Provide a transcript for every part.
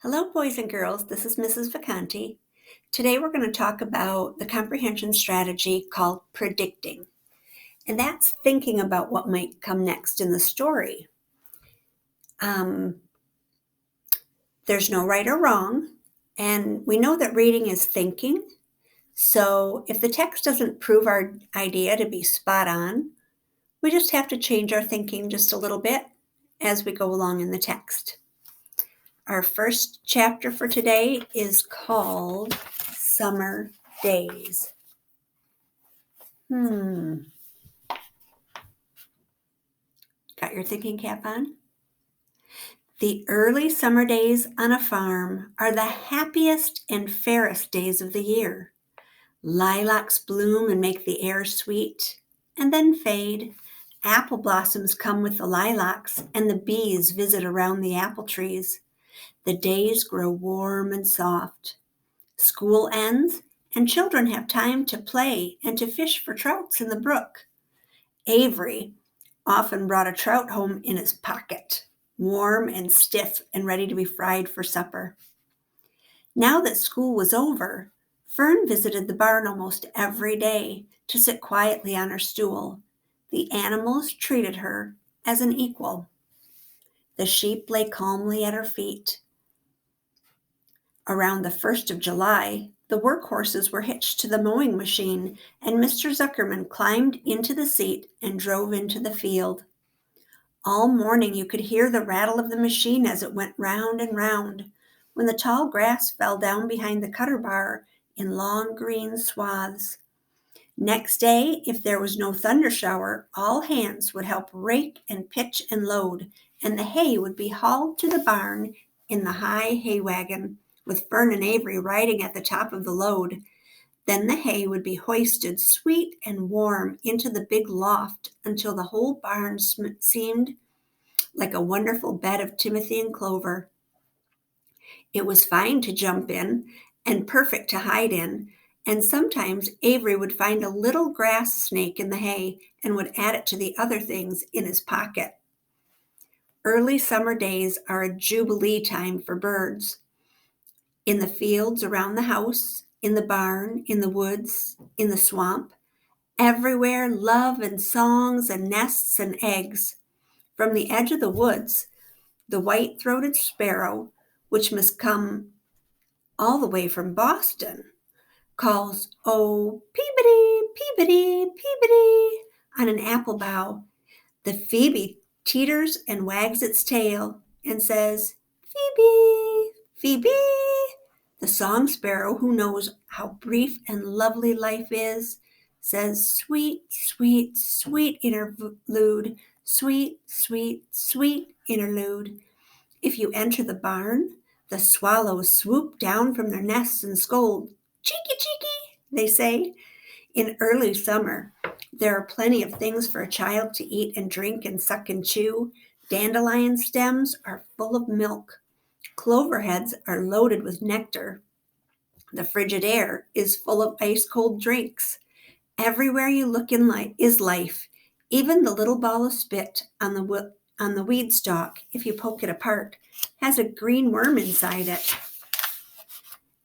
Hello, boys and girls. This is Mrs. Vacanti. Today we're going to talk about the comprehension strategy called predicting, and that's thinking about what might come next in the story. There's no right or wrong, and we know that reading is thinking. So if the text doesn't prove our idea to be spot on, we just have to change our thinking just a little bit as we go along in the text. Our first chapter for today is called Summer Days. Got your thinking cap on? The early summer days on a farm are the happiest and fairest days of the year. Lilacs bloom and make the air sweet, and then fade. Apple blossoms come with the lilacs, and the bees visit around the apple trees. The days grow warm and soft. School ends, and children have time to play and to fish for trouts in the brook. Avery often brought a trout home in his pocket, warm and stiff and ready to be fried for supper. Now that school was over, Fern visited the barn almost every day to sit quietly on her stool. The animals treated her as an equal. The sheep lay calmly at her feet. Around the 1st of July, the workhorses were hitched to the mowing machine, and Mr. Zuckerman climbed into the seat and drove into the field. All morning you could hear the rattle of the machine as it went round and round, when the tall grass fell down behind the cutter bar in long green swaths. Next day, if there was no thunder shower, all hands would help rake and pitch and load, and the hay would be hauled to the barn in the high hay wagon, with Fern and Avery riding at the top of the load. Then the hay would be hoisted sweet and warm into the big loft until the whole barn seemed like a wonderful bed of timothy and clover. It was fine to jump in and perfect to hide in, and sometimes Avery would find a little grass snake in the hay and would add it to the other things in his pocket. Early summer days are a jubilee time for birds. In the fields around the house, in the barn, in the woods, in the swamp, everywhere love and songs and nests and eggs. From the edge of the woods, the white-throated sparrow, which must come all the way from Boston, calls, "Oh, peepity, peepity, peepity," on an apple bough. The phoebe teeters and wags its tail and says, "Phoebe, Phoebe." The song sparrow, who knows how brief and lovely life is, says, "Sweet, sweet, sweet interlude, sweet, sweet, sweet interlude." If you enter the barn, the swallows swoop down from their nests and scold. "Cheeky, cheeky," they say. In early summer, there are plenty of things for a child to eat and drink and suck and chew. Dandelion stems are full of milk. Clover heads are loaded with nectar. The frigid air is full of ice-cold drinks. Everywhere you look is life. Even the little ball of spit on the weed stalk, if you poke it apart, has a green worm inside it.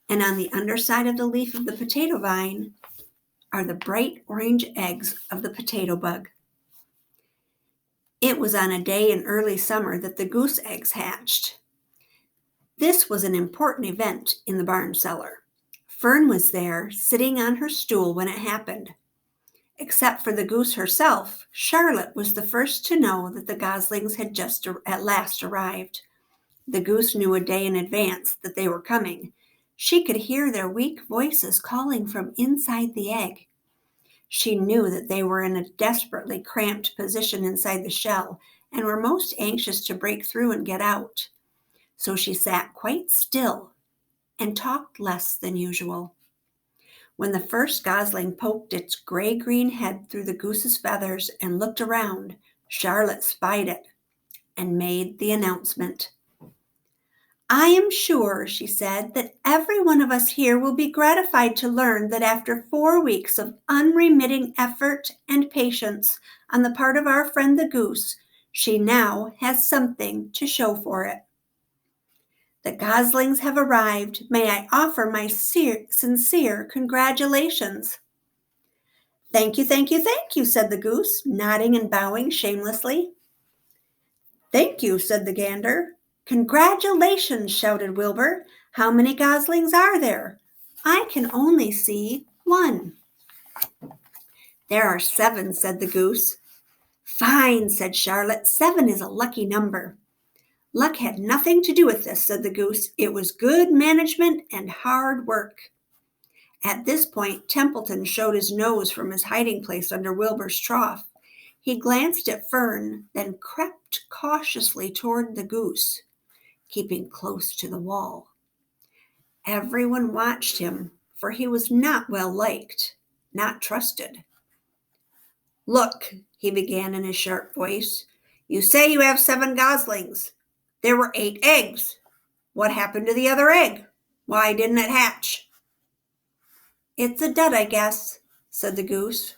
And on the underside of the leaf of the potato vine are the bright orange eggs of the potato bug. It was on a day in early summer that the goose eggs hatched. This was an important event in the barn cellar. Fern was there, sitting on her stool when it happened. Except for the goose herself, Charlotte was the first to know that the goslings had just at last arrived. The goose knew a day in advance that they were coming. She could hear their weak voices calling from inside the egg. She knew that they were in a desperately cramped position inside the shell and were most anxious to break through and get out. So she sat quite still and talked less than usual. When the first gosling poked its gray-green head through the goose's feathers and looked around, Charlotte spied it and made the announcement. "I am sure," she said, "that every one of us here will be gratified to learn that after 4 weeks of unremitting effort and patience on the part of our friend the goose, she now has something to show for it." The goslings have arrived. May I offer my sincere congratulations." "Thank you, thank you, thank you," said the goose, nodding and bowing shamelessly. "Thank you," said the gander. "Congratulations," shouted Wilbur. "How many goslings are there? I can only see one." "There are 7, said the goose. "Fine," said Charlotte. 7 is a lucky number." "Luck had nothing to do with this," said the goose. "It was good management and hard work." At this point, Templeton showed his nose from his hiding place under Wilbur's trough. He glanced at Fern, then crept cautiously toward the goose, keeping close to the wall. Everyone watched him, for he was not well liked, not trusted. "Look," he began in his sharp voice, "you say you have 7 goslings. There were 8 eggs. What happened to the other egg? Why didn't it hatch?" "It's a dud, I guess," said the goose.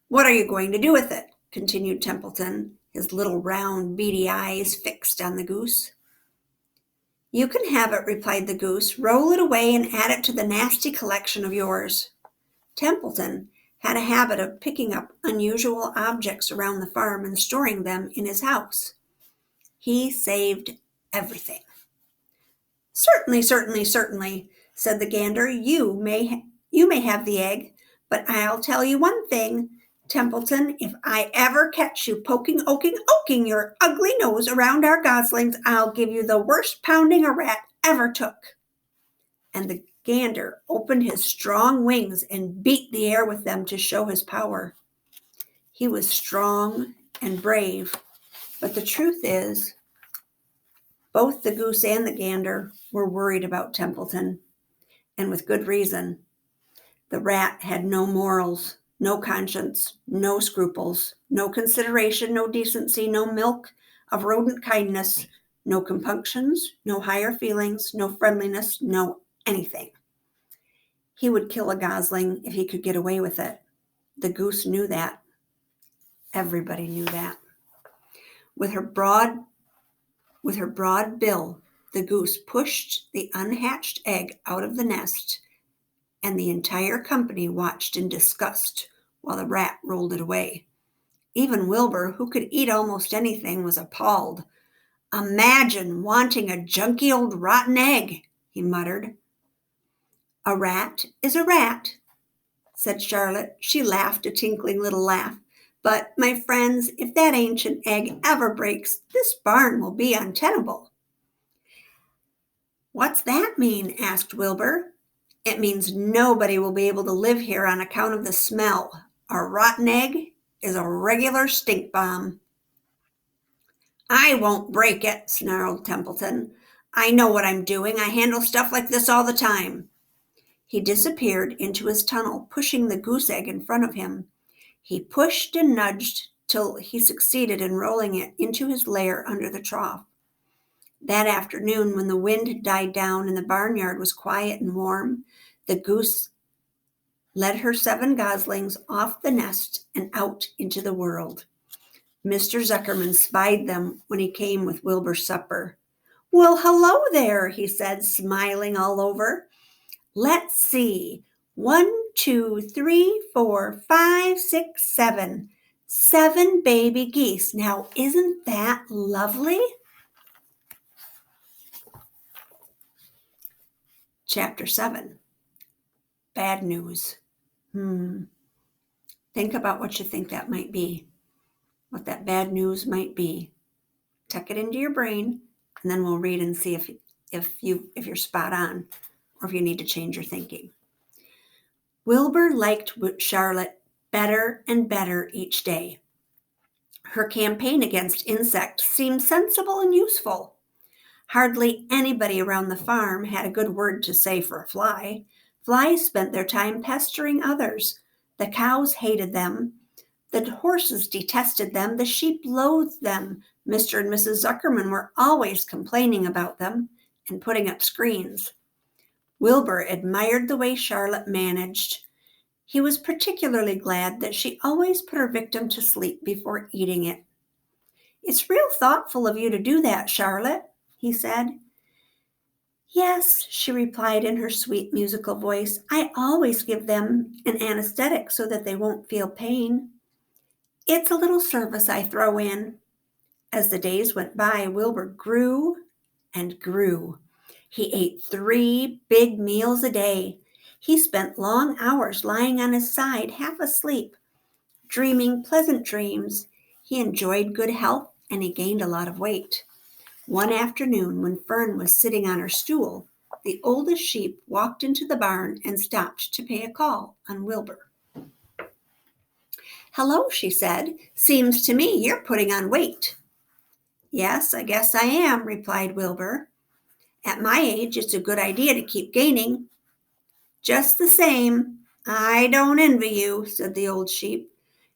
"What are you going to do with it?" continued Templeton, his little round beady eyes fixed on the goose. "You can have it," replied the goose. "Roll it away and add it to the nasty collection of yours." Templeton had a habit of picking up unusual objects around the farm and storing them in his house. He saved everything. "Certainly, certainly, certainly," said the gander. You may have the egg, but I'll tell you one thing, Templeton, if I ever catch you oking your ugly nose around our goslings, I'll give you the worst pounding a rat ever took." And the gander opened his strong wings and beat the air with them to show his power. He was strong and brave, but the truth is, both the goose and the gander were worried about Templeton, and with good reason. The rat had no morals, no conscience, no scruples, no consideration, no decency, no milk of rodent kindness, no compunctions, no higher feelings, no friendliness, no anything. He would kill a gosling if he could get away with it. The goose knew that. Everybody knew that. With her broad bill, the goose pushed the unhatched egg out of the nest, and the entire company watched in disgust while the rat rolled it away. Even Wilbur, who could eat almost anything, was appalled. "Imagine wanting a junky old rotten egg," he muttered. "A rat is a rat," said Charlotte. She laughed a tinkling little laugh. "But, my friends, if that ancient egg ever breaks, this barn will be untenable." "What's that mean?" asked Wilbur. "It means nobody will be able to live here on account of the smell. A rotten egg is a regular stink bomb." "I won't break it," snarled Templeton. "I know what I'm doing. I handle stuff like this all the time." He disappeared into his tunnel, pushing the goose egg in front of him. He pushed and nudged till he succeeded in rolling it into his lair under the trough. That afternoon, when the wind had died down and the barnyard was quiet and warm, the goose led her 7 goslings off the nest and out into the world. Mr. Zuckerman spied them when he came with Wilbur's supper. "Well, hello there," he said, smiling all over. "Let's see. 1, 2, 3, 4, 5, 6, 7. 7 baby geese. Now, isn't that lovely?" Chapter 7. Bad news. Think about what you think that might be, what that bad news might be. Tuck it into your brain, and then we'll read and see if you're spot on or if you need to change your thinking. Wilbur liked Charlotte better and better each day. Her campaign against insects seemed sensible and useful. Hardly anybody around the farm had a good word to say for a fly. Flies spent their time pestering others. The cows hated them. The horses detested them. The sheep loathed them. Mr. and Mrs. Zuckerman were always complaining about them and putting up screens. Wilbur admired the way Charlotte managed. He was particularly glad that she always put her victim to sleep before eating it. "It's real thoughtful of you to do that, Charlotte," he said. Yes, she replied in her sweet musical voice. I always give them an anesthetic so that they won't feel pain. It's a little service I throw in. As the days went by, Wilbur grew and grew. He ate 3 big meals a day. He spent long hours lying on his side, half asleep, dreaming pleasant dreams. He enjoyed good health and he gained a lot of weight. One afternoon, when Fern was sitting on her stool, the oldest sheep walked into the barn and stopped to pay a call on Wilbur. Hello, she said. Seems to me you're putting on weight. Yes, I guess I am, replied Wilbur. At my age, it's a good idea to keep gaining. Just the same, I don't envy you, said the old sheep.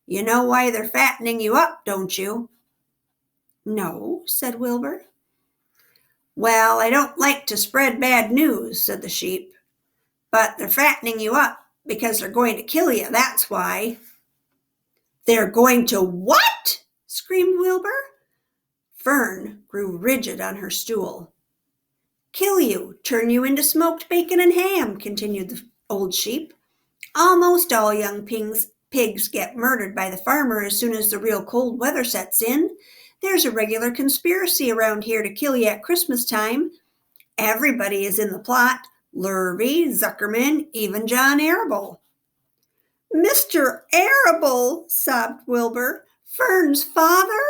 You know why they're fattening you up, don't you? No, said Wilbur. Well, I don't like to spread bad news, said the sheep. But they're fattening you up because they're going to kill you, that's why. They're going to what? Screamed Wilbur. Fern grew rigid on her stool. Kill you, turn you into smoked bacon and ham, continued the old sheep. Almost all young pigs get murdered by the farmer as soon as the real cold weather sets in. There's a regular conspiracy around here to kill you at Christmas time. Everybody is in the plot. Lurvy, Zuckerman, even John Arable. Mr. Arable, sobbed Wilbur. Fern's father?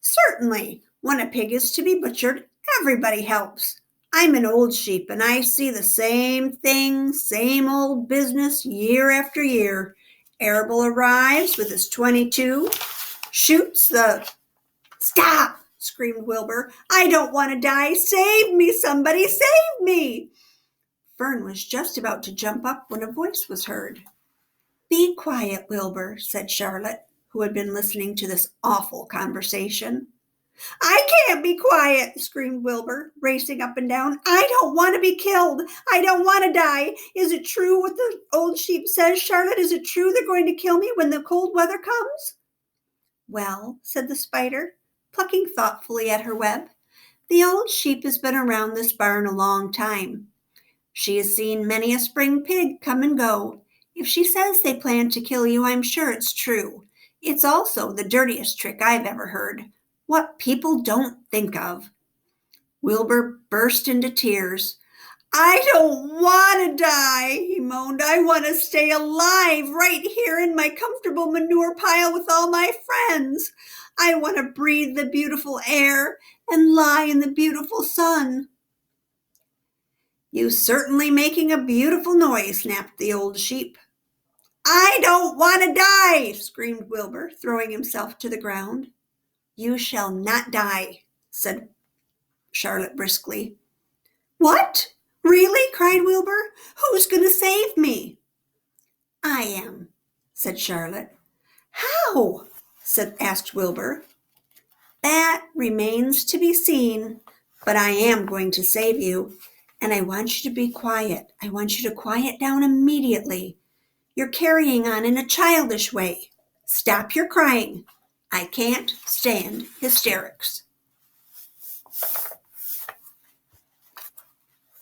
Certainly. When a pig is to be butchered, everybody helps. I'm an old sheep and I see the same thing, same old business year after year. Arable arrives with his 22, shoots the... Stop! Screamed Wilbur. I don't want to die. Save me, somebody, save me! Fern was just about to jump up when a voice was heard. Be quiet, Wilbur, said Charlotte, who had been listening to this awful conversation. I can't be quiet, screamed Wilbur, racing up and down. I don't want to be killed. I don't want to die. Is it true what the old sheep says, Charlotte? Is it true they're going to kill me when the cold weather comes? Well, said the spider, plucking thoughtfully at her web, the old sheep has been around this barn a long time. She has seen many a spring pig come and go. If she says they plan to kill you, I'm sure it's true. It's also the dirtiest trick I've ever heard. What people don't think of. Wilbur burst into tears. I don't want to die, he moaned. I want to stay alive right here in my comfortable manure pile with all my friends. I want to breathe the beautiful air and lie in the beautiful sun. You certainly making a beautiful noise, snapped the old sheep. I don't want to die, screamed Wilbur, throwing himself to the ground. You shall not die, said Charlotte briskly. What? Really? Cried Wilbur. Who's going to save me? I am, said Charlotte. How? asked Wilbur. That remains to be seen, but I am going to save you, and I want you to be quiet. I want you to quiet down immediately. You're carrying on in a childish way. Stop your crying. I can't stand hysterics.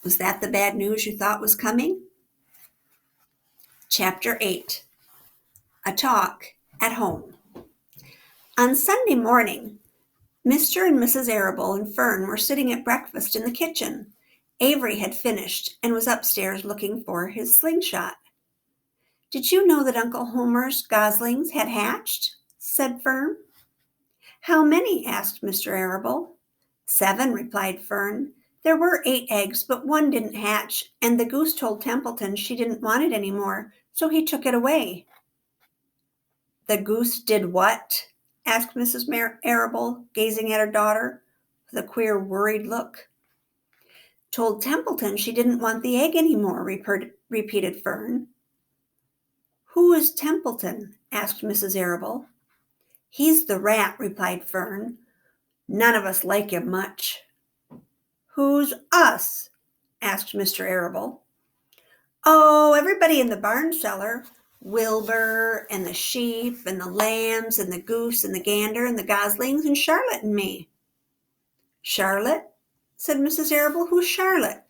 Was that the bad news you thought was coming? Chapter 8. A Talk at Home. On Sunday morning, Mr. and Mrs. Arable and Fern were sitting at breakfast in the kitchen. Avery had finished and was upstairs looking for his slingshot. Did you know that Uncle Homer's goslings had hatched? Said Fern. How many? Asked Mr. Arable. 7, replied Fern. There were 8 eggs, but one didn't hatch, and the goose told Templeton she didn't want it anymore, so he took it away. The goose did what? Asked Mrs. Arable, gazing at her daughter with a queer, worried look. Told Templeton she didn't want the egg anymore, repeated Fern. Who is Templeton? Asked Mrs. Arable. He's the rat, replied Fern. None of us like him much. Who's us? Asked Mr. Arable. Oh, everybody in the barn cellar. Wilbur and the sheep and the lambs and the goose and the gander and the goslings and Charlotte and me. Charlotte? said Mrs. Arable. "Who's Charlotte?"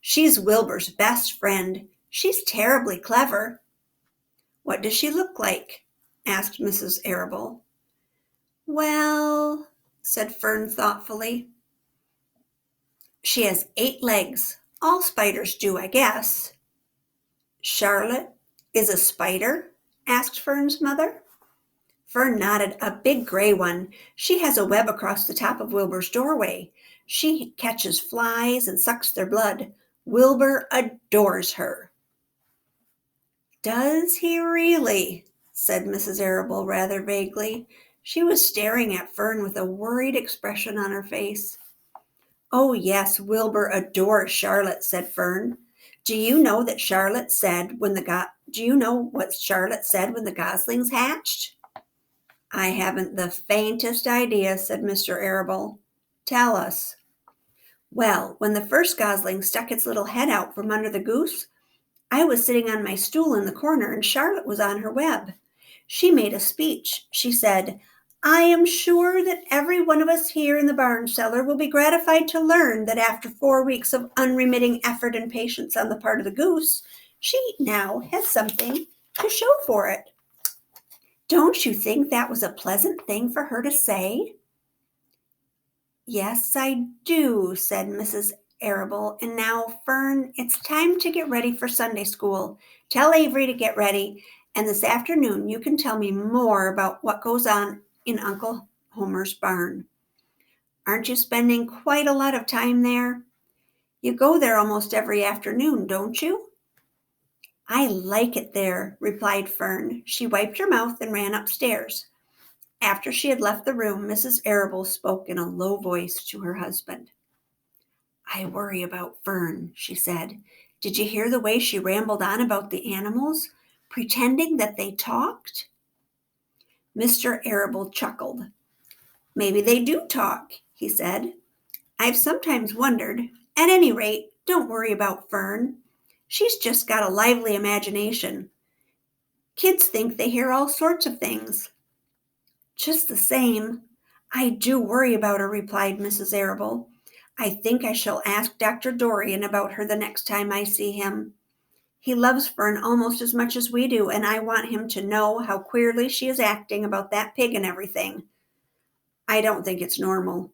"She's Wilbur's best friend. She's terribly clever." "What does she look like?" asked Mrs. Arable. "Well," said Fern thoughtfully, "she has 8 legs. All spiders do, I guess." "Charlotte is a spider?" asked Fern's mother. Fern nodded. "A big gray one. She has a web across the top of Wilbur's doorway. She catches flies and sucks their blood. Wilbur adores her." "Does he really?" said Mrs. Arable rather vaguely. She was staring at Fern with a worried expression on her face. "Oh, yes, Wilbur adores Charlotte," said Fern. Do you know what Charlotte said when the goslings hatched?" "I haven't the faintest idea," said Mr. Arable. "Tell us." "Well, when the first gosling stuck its little head out from under the goose, I was sitting on my stool in the corner and Charlotte was on her web. She made a speech. She said, 'I am sure that every one of us here in the barn cellar will be gratified to learn that after 4 weeks of unremitting effort and patience on the part of the goose, she now has something to show for it.' Don't you think that was a pleasant thing for her to say?" "Yes, I do," said Mrs. Arable. "And now, Fern, it's time to get ready for Sunday school. Tell Avery to get ready, and this afternoon you can tell me more about what goes on in Uncle Homer's barn. Aren't you spending quite a lot of time there? You go there almost every afternoon, don't you?" "I like it there," replied Fern. She wiped her mouth and ran upstairs. After she had left the room, Mrs. Arable spoke in a low voice to her husband. "I worry about Fern," she said. "Did you hear the way she rambled on about the animals, pretending that they talked?" Mr. Arable chuckled. "Maybe they do talk," he said. "I've sometimes wondered. At any rate, don't worry about Fern. She's just got a lively imagination. Kids think they hear all sorts of things." "Just the same, I do worry about her," replied Mrs. Arable. "I think I shall ask Dr. Dorian about her the next time I see him. He loves Fern almost as much as we do, and I want him to know how queerly she is acting about that pig and everything. I don't think it's normal.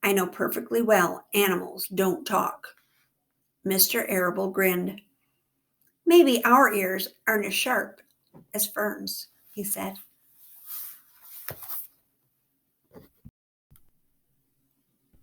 I know perfectly well animals don't talk." Mr. Arable grinned. "Maybe our ears aren't as sharp as Fern's," he said.